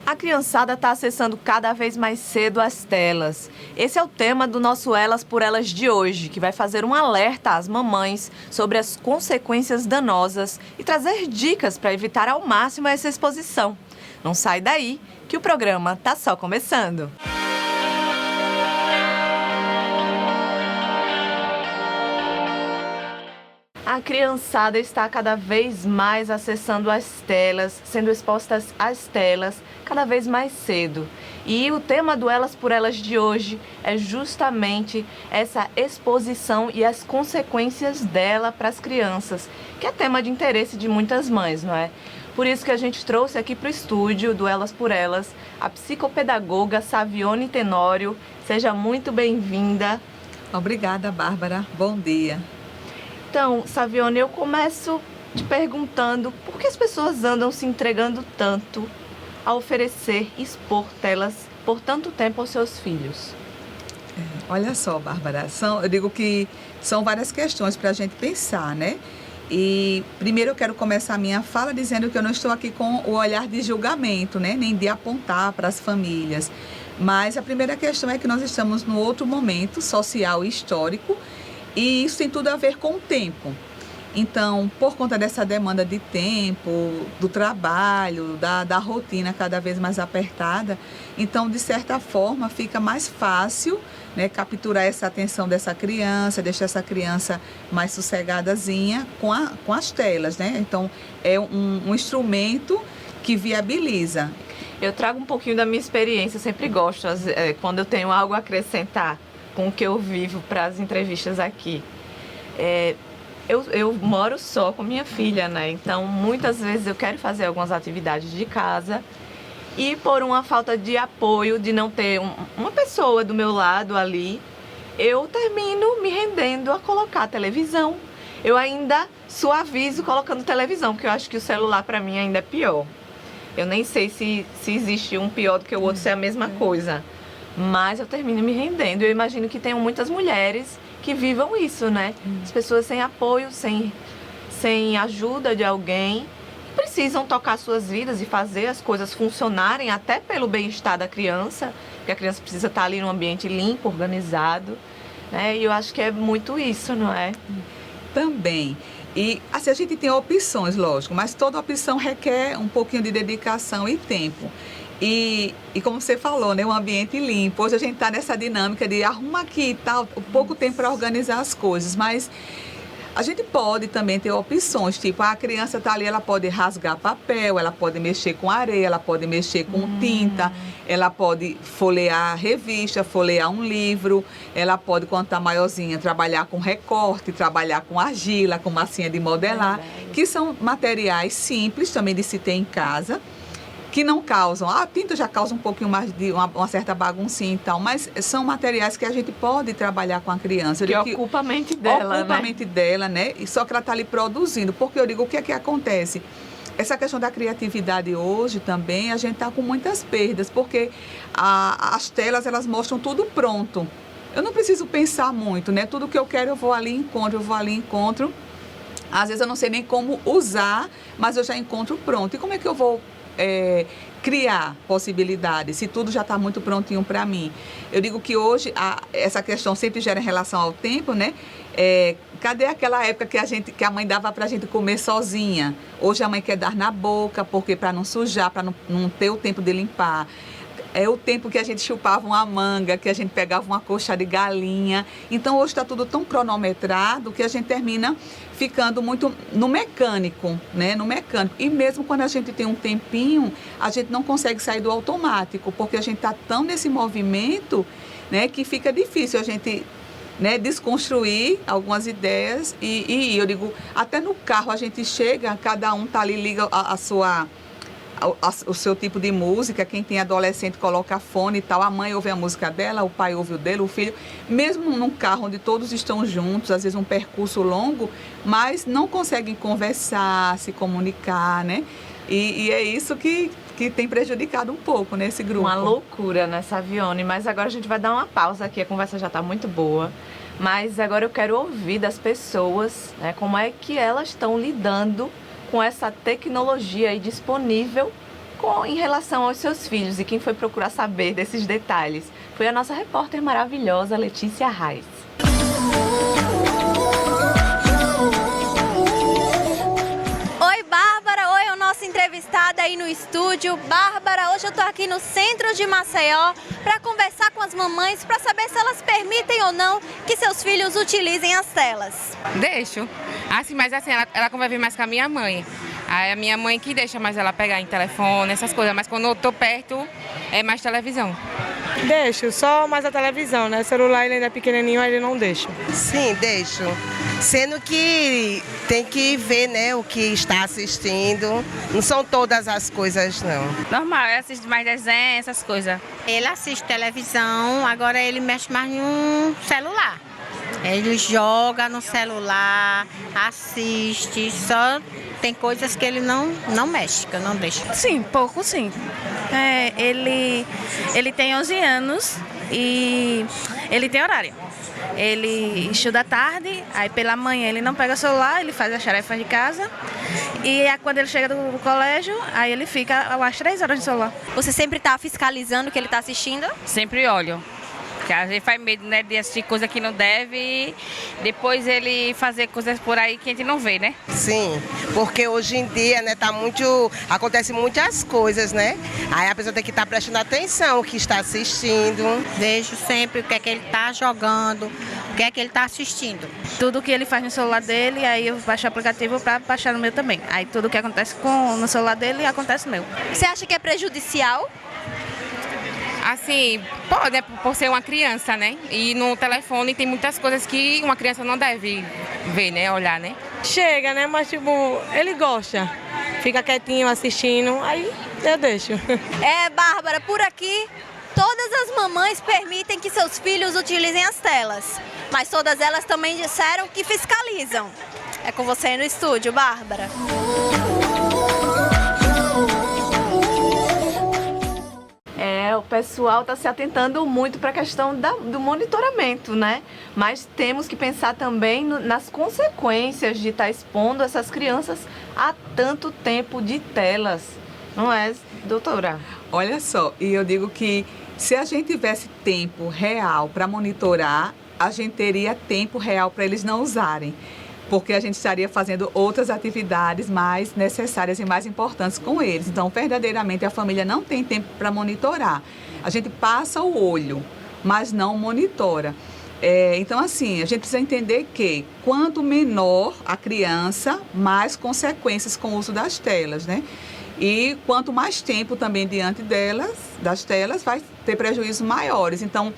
A criançada está acessando cada vez mais cedo as telas. Esse é o tema do nosso Elas por Elas de hoje, que vai fazer um alerta às mamães sobre as consequências danosas e trazer dicas para evitar ao máximo essa exposição. Não sai daí, que o programa está só começando. A criançada está cada vez mais acessando as telas, sendo expostas às telas cada vez mais cedo. E o tema do Elas por Elas de hoje é justamente essa exposição e as consequências dela para as crianças, que é tema de interesse de muitas mães, não é? Por isso que a gente trouxe aqui para o estúdio do Elas por Elas a psicopedagoga Savione Tenório. Seja muito bem-vinda. Obrigada, Bárbara. Bom dia. Então, Savione, eu começo te perguntando por que as pessoas andam se entregando tanto a oferecer e expor telas por tanto tempo aos seus filhos? Olha só, Bárbara, eu digo que são várias questões para a gente pensar, né? E primeiro eu quero começar a minha fala dizendo que eu não estou aqui com o olhar de julgamento, né? Nem de apontar para as famílias. Mas a primeira questão é que nós estamos num outro momento social e histórico, e isso tem tudo a ver com o tempo. Então, por conta dessa demanda de tempo, do trabalho, da rotina cada vez mais apertada, então, de certa forma, fica mais fácil, né, capturar essa atenção dessa criança, deixar essa criança mais sossegadazinha com as telas, né? Então, é um instrumento que viabiliza. Eu trago um pouquinho da minha experiência, eu sempre gosto, quando eu tenho algo a acrescentar com o que eu vivo para as entrevistas aqui. Eu moro só com minha filha, né? Então, muitas vezes eu quero fazer algumas atividades de casa e por uma falta de apoio, de não ter uma pessoa do meu lado ali, eu termino me rendendo a colocar televisão. Eu ainda suavizo colocando televisão, porque eu acho que o celular para mim ainda é pior. Eu nem sei se existe um pior do que o outro, se é a mesma coisa. Mas eu termino me rendendo. Eu imagino que tenham muitas mulheres que vivam isso, né? As pessoas sem apoio, sem ajuda de alguém, precisam tocar suas vidas e fazer as coisas funcionarem até pelo bem-estar da criança, porque a criança precisa estar ali num ambiente limpo, organizado, né? E eu acho que é muito isso, não é? Também. E assim, a gente tem opções, lógico, mas toda opção requer um pouquinho de dedicação e tempo. E como você falou, né, um ambiente limpo. Hoje a gente está nessa dinâmica de arruma aqui e tal, pouco tempo para organizar as coisas, mas a gente pode também ter opções, tipo, a criança está ali, ela pode rasgar papel, ela pode mexer com areia, ela pode mexer com tinta, ela pode folhear revista, folhear um livro, ela pode, quando está maiorzinha, trabalhar com recorte, trabalhar com argila, com massinha de modelar, que são materiais simples também de se ter em casa, que não causam, a tinta já causa um pouquinho mais de uma certa baguncinha e tal, mas são materiais que a gente pode trabalhar com a criança. Que ocupa a mente dela, ocupa a mente dela, né? E só que ela está ali produzindo, porque eu digo, o que é que acontece? Essa questão da criatividade hoje também, a gente está com muitas perdas, porque as telas, elas mostram tudo pronto. Eu não preciso pensar muito, né? Tudo que eu quero, eu vou ali e encontro, Às vezes eu não sei nem como usar, mas eu já encontro pronto. E como é que eu vou criar possibilidades, se tudo já está muito prontinho para mim? Eu digo que hoje essa questão sempre gera em relação ao tempo, né? Cadê aquela época que a mãe dava para a gente comer sozinha? Hoje a mãe quer dar na boca, porque para não sujar, para não ter o tempo de limpar. É o tempo que a gente chupava uma manga, que a gente pegava uma coxa de galinha. Então, hoje está tudo tão cronometrado que a gente termina ficando muito no mecânico, né? No mecânico. E mesmo quando a gente tem um tempinho, a gente não consegue sair do automático, porque a gente está tão nesse movimento, né, que fica difícil a gente, né, desconstruir algumas ideias. E eu digo, até no carro a gente chega, cada um tá ali, liga o seu tipo de música. Quem tem adolescente coloca fone e tal, a mãe ouve a música dela, o pai ouve o dele, o filho, mesmo num carro onde todos estão juntos, às vezes um percurso longo, mas não conseguem conversar, se comunicar, né? E é isso que tem prejudicado um pouco nesse grupo. Uma loucura, né, Savione? Mas agora a gente vai dar uma pausa aqui, a conversa já está muito boa, mas agora eu quero ouvir das pessoas, né, como é que elas estão lidando com essa tecnologia aí disponível em relação aos seus filhos, e quem foi procurar saber desses detalhes foi a nossa repórter maravilhosa, Letícia Reis. Oi, Bárbara. Oi, a nossa entrevistada aí no estúdio. Bárbara, hoje eu tô aqui no centro de Maceió para conversar com as mamães para saber se elas permitem ou não que seus filhos utilizem as telas. Deixo. Assim, mas assim, ela convive mais com a minha mãe. Aí a minha mãe que deixa mais ela pegar em telefone, essas coisas. Mas quando eu tô perto, é mais televisão. Deixo, só mais a televisão, né? O celular ele ainda é pequenininho, aí ele não deixa. Sim, deixo. Sendo que tem que ver, né, o que está assistindo. Não são todas as coisas, não. Normal, eu assisto mais desenho, essas coisas. Ele assiste televisão, agora ele mexe mais no celular. Ele joga no celular, assiste, só tem coisas que ele não mexe, que eu não deixo. Sim, pouco sim. Ele tem 11 anos e ele tem horário. Ele estuda à tarde, aí pela manhã ele não pega o celular, ele faz as tarefas de casa. E quando ele chega do colégio, aí ele fica umas 3 horas no celular. Você sempre tá fiscalizando o que ele tá assistindo? Sempre olho. Porque a gente faz medo, né, de assistir coisa que não deve e depois ele fazer coisas por aí que a gente não vê, né? Sim, porque hoje em dia, né, acontece muitas coisas, né? Aí a pessoa tem que estar prestando atenção o que está assistindo. Vejo sempre o que é que ele está jogando, o que é que ele está assistindo. Tudo que ele faz no celular dele, aí eu baixo o aplicativo para baixar no meu também. Aí tudo que acontece no celular dele, acontece no meu. Você acha que é prejudicial? Assim, pode, né, por ser uma criança, né? E no telefone tem muitas coisas que uma criança não deve ver, né? Olhar, né? Chega, né? Mas tipo, ele gosta. Fica quietinho assistindo, aí eu deixo. Bárbara, por aqui todas as mamães permitem que seus filhos utilizem as telas, mas todas elas também disseram que fiscalizam. É com você aí no estúdio, Bárbara. O pessoal está se atentando muito para a questão do monitoramento, né? Mas temos que pensar também nas consequências de estar expondo essas crianças a tanto tempo de telas, não é, doutora? Olha só, e eu digo que se a gente tivesse tempo real para monitorar, a gente teria tempo real para eles não usarem. Porque a gente estaria fazendo outras atividades mais necessárias e mais importantes com eles. Então, verdadeiramente, a família não tem tempo para monitorar. A gente passa o olho, mas não monitora. Então, assim, a gente precisa entender que quanto menor a criança, mais consequências com o uso das telas, né? E quanto mais tempo também diante das telas, vai ter prejuízos maiores. Então,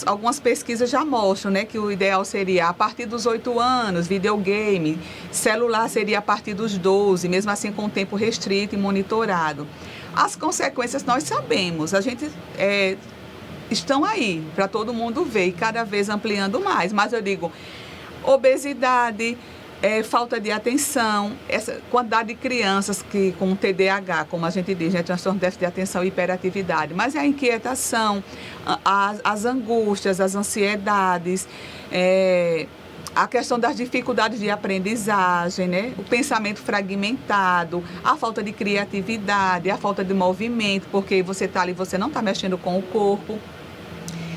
algumas pesquisas já mostram, né, que o ideal seria a partir dos 8 anos, videogame, celular seria a partir dos 12, mesmo assim com tempo restrito e monitorado. As consequências nós sabemos, a gente estão aí para todo mundo ver e cada vez ampliando mais, mas eu digo, obesidade, falta de atenção, essa quantidade de crianças com TDAH, como a gente diz, né, transtorno de déficit de atenção e hiperatividade, mas é a inquietação, as angústias, as ansiedades, a questão das dificuldades de aprendizagem, né, o pensamento fragmentado, a falta de criatividade, a falta de movimento, porque você está ali, você não está mexendo com o corpo.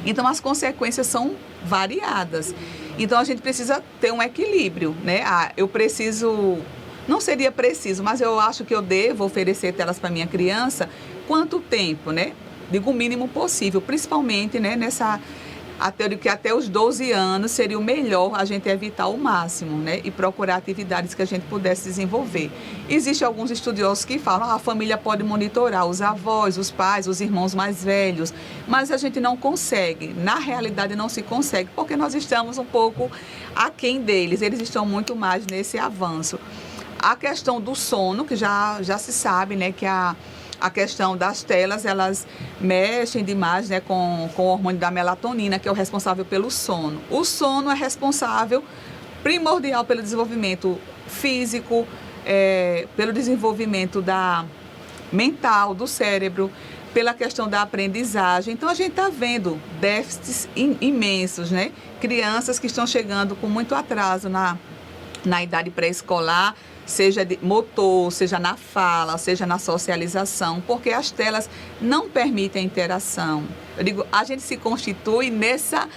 Então, as consequências são variadas. Então, a gente precisa ter um equilíbrio, né? Eu preciso, não seria preciso, mas eu acho que eu devo oferecer telas para minha criança. Quanto tempo, né? Digo o mínimo possível, principalmente, né, até os 12 anos seria o melhor a gente evitar o máximo, né? E procurar atividades que a gente pudesse desenvolver. Existem alguns estudiosos que falam que a família pode monitorar os avós, os pais, os irmãos mais velhos, mas a gente não consegue. Na realidade, não se consegue, porque nós estamos um pouco aquém deles. Eles estão muito mais nesse avanço. A questão do sono, que já se sabe, né, que a questão das telas, elas mexem demais, né, com o hormônio da melatonina, que é o responsável pelo sono. O sono é responsável, primordial, pelo desenvolvimento físico, pelo desenvolvimento mental, do cérebro, pela questão da aprendizagem. Então, a gente está vendo déficits imensos, né? Crianças que estão chegando com muito atraso na idade pré-escolar, seja de motor, seja na fala, seja na socialização, porque as telas não permitem a interação. Eu digo, a gente se constitui nessa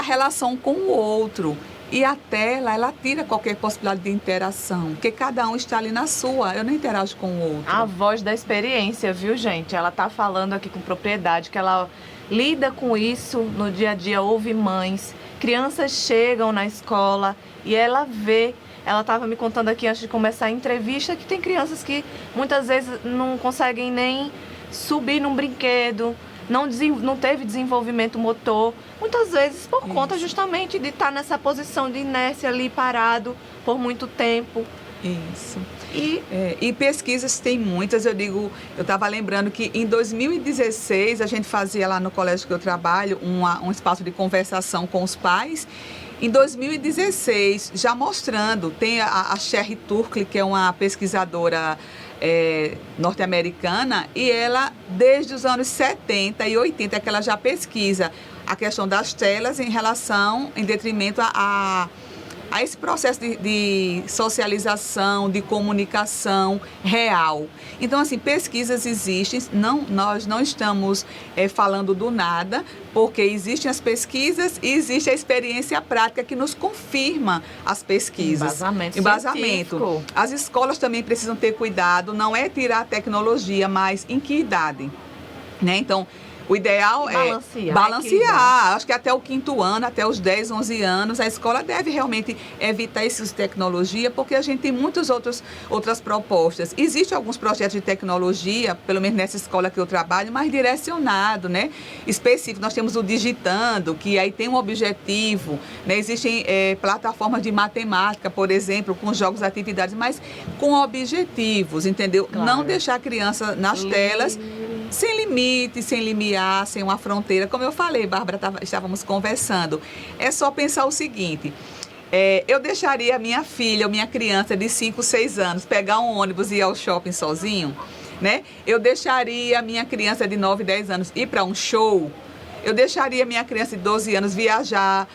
relação com o outro. E a tela, ela tira qualquer possibilidade de interação, porque cada um está ali na sua, eu não interajo com o outro. A voz da experiência, viu, gente? Ela tá falando aqui com propriedade, que ela lida com isso no dia a dia, ouve mães, crianças chegam na escola e ela vê. Ela estava me contando aqui antes de começar a entrevista que tem crianças que muitas vezes não conseguem nem subir num brinquedo, não teve desenvolvimento motor, muitas vezes por conta justamente de estar nessa posição de inércia ali parado por muito tempo. Isso. E pesquisas tem muitas, eu estava lembrando que em 2016 a gente fazia lá no colégio que eu trabalho um espaço de conversação com os pais. Em 2016, já mostrando, tem a Sherry Turkle, que é uma pesquisadora norte-americana, e ela, desde os anos 70 e 80, é que ela já pesquisa a questão das telas em detrimento a esse processo de socialização, de comunicação real. Então, assim, pesquisas existem, nós não estamos falando do nada, porque existem as pesquisas e existe a experiência prática que nos confirma as pesquisas. Embasamento. As escolas também precisam ter cuidado, não é tirar a tecnologia, mas em que idade? Né? Então, o ideal é balancear. Acho que até o 5º ano, até os 10, 11 anos, a escola deve realmente evitar esse uso de tecnologia, porque a gente tem muitas outras propostas. Existem alguns projetos de tecnologia, pelo menos nessa escola que eu trabalho, mais direcionado, né? Específico. Nós temos o Digitando, que aí tem um objetivo, né? Existem plataformas de matemática, por exemplo, com jogos, atividades, mas com objetivos, entendeu? Claro. Não deixar a criança nas telas sem limite, sem limiar, sem uma fronteira. Como eu falei, Bárbara, estávamos conversando. É só pensar o seguinte, eu deixaria a minha filha ou minha criança de 5, 6 anos pegar um ônibus e ir ao shopping sozinho, né? Eu deixaria a minha criança de 9, 10 anos ir para um show. Eu deixaria a minha criança de 12 anos viajar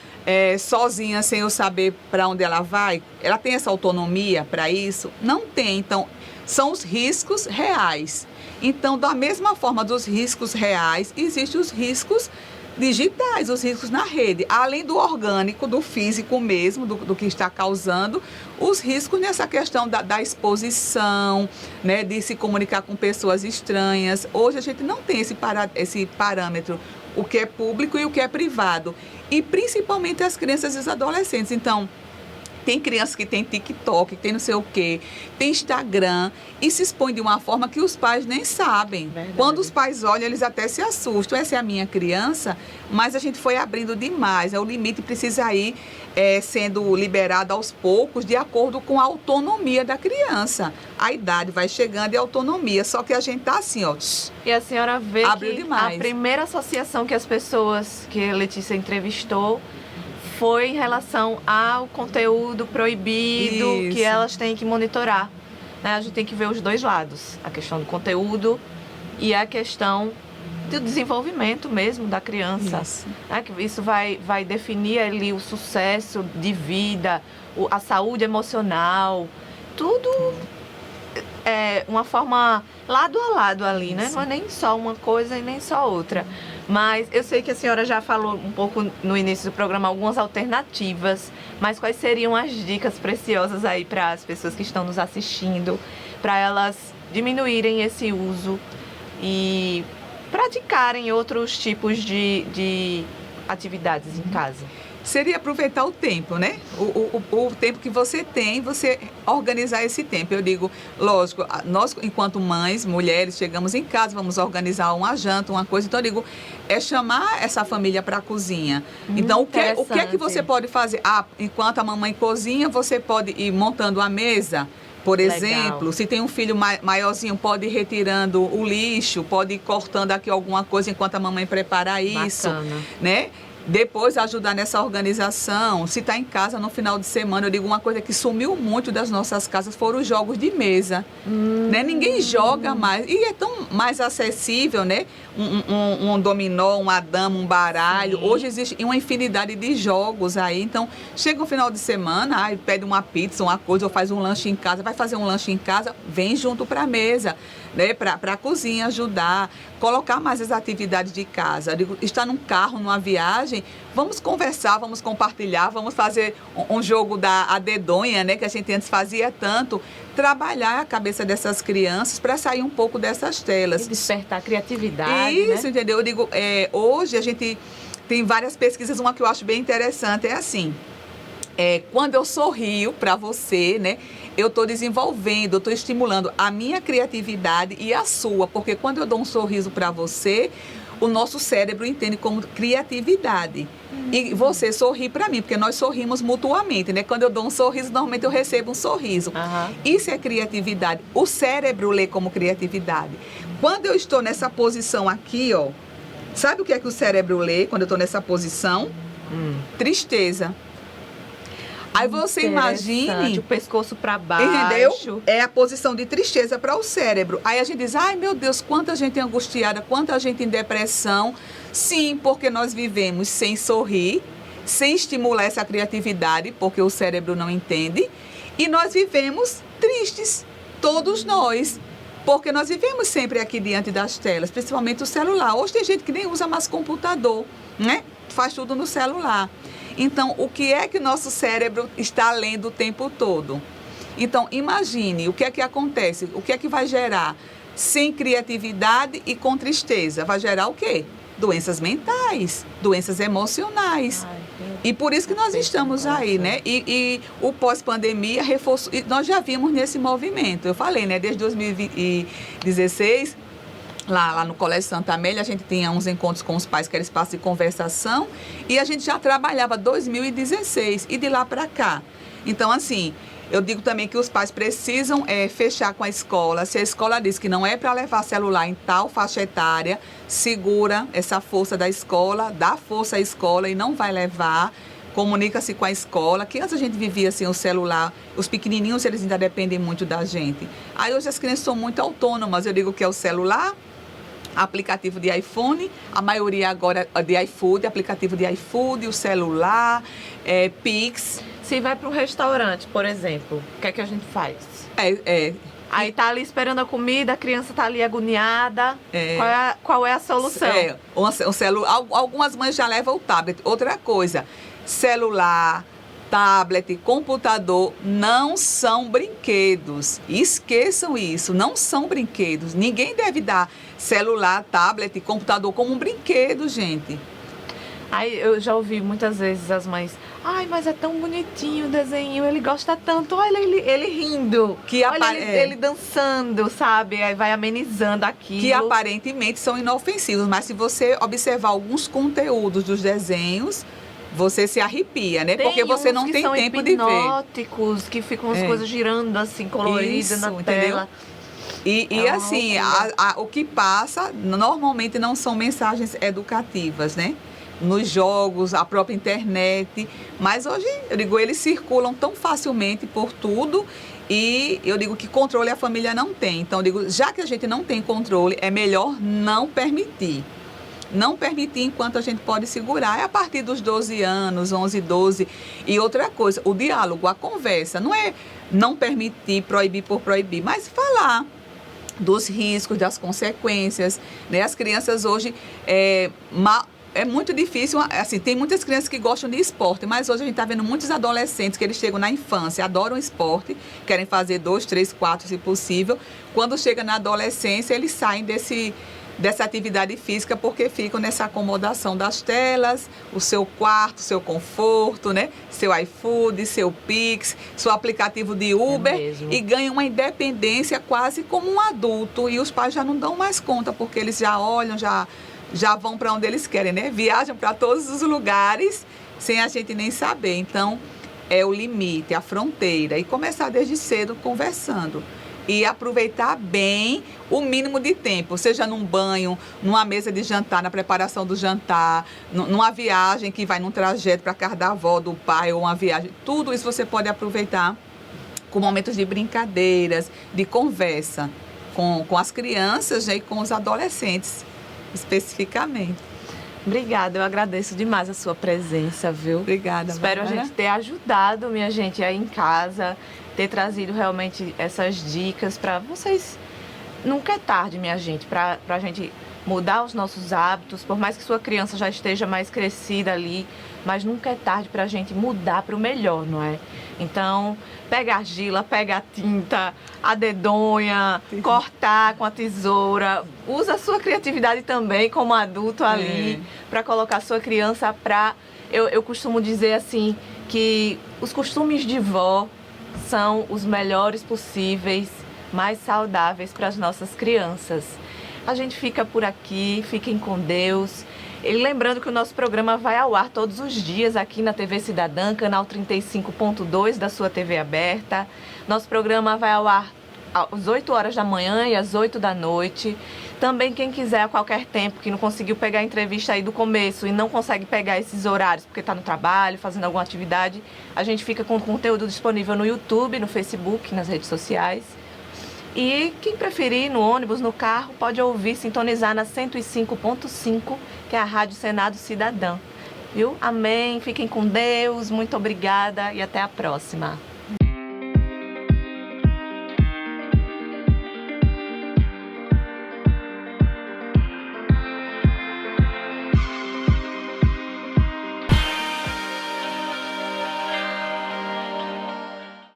sozinha, sem eu saber para onde ela vai. Ela tem essa autonomia para isso? Não tem. Então, são os riscos reais. Então, da mesma forma dos riscos reais, existem os riscos digitais, os riscos na rede. Além do orgânico, do físico mesmo, do que está causando, os riscos nessa questão da exposição, né, de se comunicar com pessoas estranhas. Hoje a gente não tem esse parâmetro, o que é público e o que é privado. E principalmente as crianças e os adolescentes. Então, tem crianças que tem TikTok, que tem não sei o quê, tem Instagram e se expõe de uma forma que os pais nem sabem. Verdade. Quando os pais olham, eles até se assustam. Essa é a minha criança, mas a gente foi abrindo demais. O limite precisa ir sendo liberado aos poucos, de acordo com a autonomia da criança. A idade vai chegando e a autonomia, só que a gente tá assim, ó. E a senhora vê que demais. A primeira associação que as pessoas que a Letícia entrevistou foi em relação ao conteúdo proibido. Isso. Que elas têm que monitorar. Né? A gente tem que ver os dois lados, a questão do conteúdo e a questão do desenvolvimento mesmo da criança. Isso, né? Que isso vai definir ali o sucesso de vida, a saúde emocional, tudo uma forma lado a lado ali, né? Não é nem só uma coisa e nem só outra. Mas eu sei que a senhora já falou um pouco no início do programa algumas alternativas, mas quais seriam as dicas preciosas aí para as pessoas que estão nos assistindo, para elas diminuírem esse uso e praticarem outros tipos de atividades em casa? Seria aproveitar o tempo, né? O tempo que você tem, você organizar esse tempo. Eu digo, lógico, nós enquanto mães, mulheres, chegamos em casa, vamos organizar uma janta, uma coisa. Então eu digo, chamar essa família para a cozinha. Então o que é que você pode fazer? Enquanto a mamãe cozinha, você pode ir montando a mesa. Por exemplo, se tem um filho maiorzinho, pode ir retirando o lixo, pode ir cortando aqui alguma coisa enquanto a mamãe prepara isso. Bacana. Né? Depois ajudar nessa organização, se está em casa no final de semana, eu digo uma coisa que sumiu muito das nossas casas, foram os jogos de mesa. Né? Ninguém joga mais, e é tão mais acessível, né? Um dominó, uma dama, um baralho. Sim. Hoje existe uma infinidade de jogos aí, então chega um final de semana, pede uma pizza, uma coisa, ou faz um lanche em casa, vai fazer um lanche em casa, vem junto para a mesa, né? Para a cozinha ajudar, colocar mais as atividades de casa. Eu digo, está num carro, numa viagem, vamos conversar, vamos compartilhar, vamos fazer um jogo da dedonha, né, que a gente antes fazia tanto, trabalhar a cabeça dessas crianças para sair um pouco dessas telas. E despertar a criatividade, Isso, né? entendeu? Eu digo, hoje a gente tem várias pesquisas, uma que eu acho bem interessante é assim, quando eu sorrio para você, né, eu estou desenvolvendo, eu estou estimulando a minha criatividade e a sua, porque quando eu dou um sorriso para você, o nosso cérebro entende como criatividade. E você sorri para mim, porque nós sorrimos mutuamente, né? Quando eu dou um sorriso, normalmente eu recebo um sorriso. Isso é criatividade. O cérebro lê como criatividade. Quando eu estou nessa posição aqui, ó, sabe o que é que o cérebro lê quando eu estou nessa posição? Tristeza. Aí você imagine o pescoço para baixo. Entendeu? É a posição de tristeza para o cérebro. Aí a gente diz, ai meu Deus, quanta gente angustiada, quanta gente em depressão. Sim, porque nós vivemos sem sorrir, sem estimular essa criatividade, porque o cérebro não entende. E nós vivemos tristes, todos nós. Porque nós vivemos sempre aqui diante das telas, principalmente o celular. Hoje tem gente que nem usa mais computador, né? Faz tudo no celular. Então, o que é que o nosso cérebro está lendo o tempo todo? Então, imagine o que é que acontece, o que é que vai gerar sem criatividade e com tristeza? Vai gerar o quê? Doenças mentais, doenças emocionais. E por isso que nós estamos aí, né? E o pós-pandemia reforçou, e nós já vimos nesse movimento. Eu falei, né? Desde 2016... Lá no Colégio Santa Amélia, a gente tinha uns encontros com os pais, que era espaço de conversação, e a gente já trabalhava 2016, e de lá para cá. Então, assim, eu digo também que os pais precisam fechar com a escola. Se a escola diz que não é para levar celular em tal faixa etária, segura essa força da escola, dá força à escola e não vai levar. Comunica-se com a escola, que antes a gente vivia assim o celular, os pequenininhos eles ainda dependem muito da gente. Aí hoje as crianças são muito autônomas, eu digo que é o celular, aplicativo de iPhone, a maioria agora de iFood, aplicativo de iFood, o celular, Pix. Se vai para um restaurante, por exemplo, o que é que a gente faz? Aí tá ali esperando a comida, a criança tá ali agoniada. Qual é a solução? Algumas mães já levam o tablet. Outra coisa, celular, tablet, computador não são brinquedos. Esqueçam isso, não são brinquedos. Ninguém deve dar celular, tablet, computador como um brinquedo, gente. Aí eu já ouvi muitas vezes as mães, ai, mas é tão bonitinho o desenho, ele gosta tanto, olha ele rindo, olha ele dançando, sabe? Aí vai amenizando aquilo. Que aparentemente são inofensivos, mas se você observar alguns conteúdos dos desenhos, você se arrepia, né? Porque você não tem tempo de ver. Tem hipnóticos, que ficam as coisas girando assim, coloridas na tela. E assim, o que passa, normalmente não são mensagens educativas, né? Nos jogos, a própria internet, mas hoje, eu digo, eles circulam tão facilmente por tudo e eu digo que controle a família não tem. Então, eu digo, já que a gente não tem controle, é melhor não permitir. Não permitir enquanto a gente pode segurar. É a partir dos 12 anos, 11, 12. E outra coisa, o diálogo, a conversa, não é não permitir, proibir por proibir, mas falar dos riscos, das consequências, né? As crianças hoje é muito difícil, assim, tem muitas crianças que gostam de esporte, mas hoje a gente está vendo muitos adolescentes que eles chegam na infância, adoram esporte, querem fazer 2, 3, 4, se possível. Quando chega na adolescência, eles saem dessa atividade física porque ficam nessa acomodação das telas, o seu quarto, seu conforto, né? Seu iFood, seu Pix, seu aplicativo de Uber e ganham uma independência quase como um adulto e os pais já não dão mais conta porque eles já olham, já vão para onde eles querem, né? Viajam para todos os lugares sem a gente nem saber. Então, é o limite, a fronteira. E começar desde cedo conversando. e aproveitar bem o mínimo de tempo, seja num banho, numa mesa de jantar, na preparação do jantar, numa viagem que vai num trajeto para casa da avó, do pai, ou uma viagem. Tudo isso você pode aproveitar com momentos de brincadeiras, de conversa com as crianças, né, e com os adolescentes, especificamente. Obrigada, eu agradeço demais a sua presença, viu? Obrigada. Espero a gente ter ajudado, minha gente, aí em casa, ter trazido realmente essas dicas para vocês. Nunca é tarde, minha gente, para a gente mudar os nossos hábitos, por mais que sua criança já esteja mais crescida ali, mas nunca é tarde para a gente mudar para o melhor, não é? Então, pega a argila, pega a tinta, a dedonha, cortar com a tesoura, usa a sua criatividade também como adulto ali, para colocar a sua criança para... Eu costumo dizer assim, que os costumes de vó são os melhores possíveis, mais saudáveis para as nossas crianças. A gente fica por aqui, fiquem com Deus. E lembrando que o nosso programa vai ao ar todos os dias aqui na TV Cidadã, canal 35.2 da sua TV aberta. Nosso programa vai ao ar às 8 horas da manhã e às 8 da noite. Também quem quiser a qualquer tempo, que não conseguiu pegar a entrevista aí do começo e não consegue pegar esses horários porque está no trabalho, fazendo alguma atividade, a gente fica com o conteúdo disponível no YouTube, no Facebook, nas redes sociais. E quem preferir, no ônibus, no carro, pode ouvir, sintonizar na 105.5, que é a Rádio Senado Cidadã. Viu? Amém. Fiquem com Deus. Muito obrigada e até a próxima.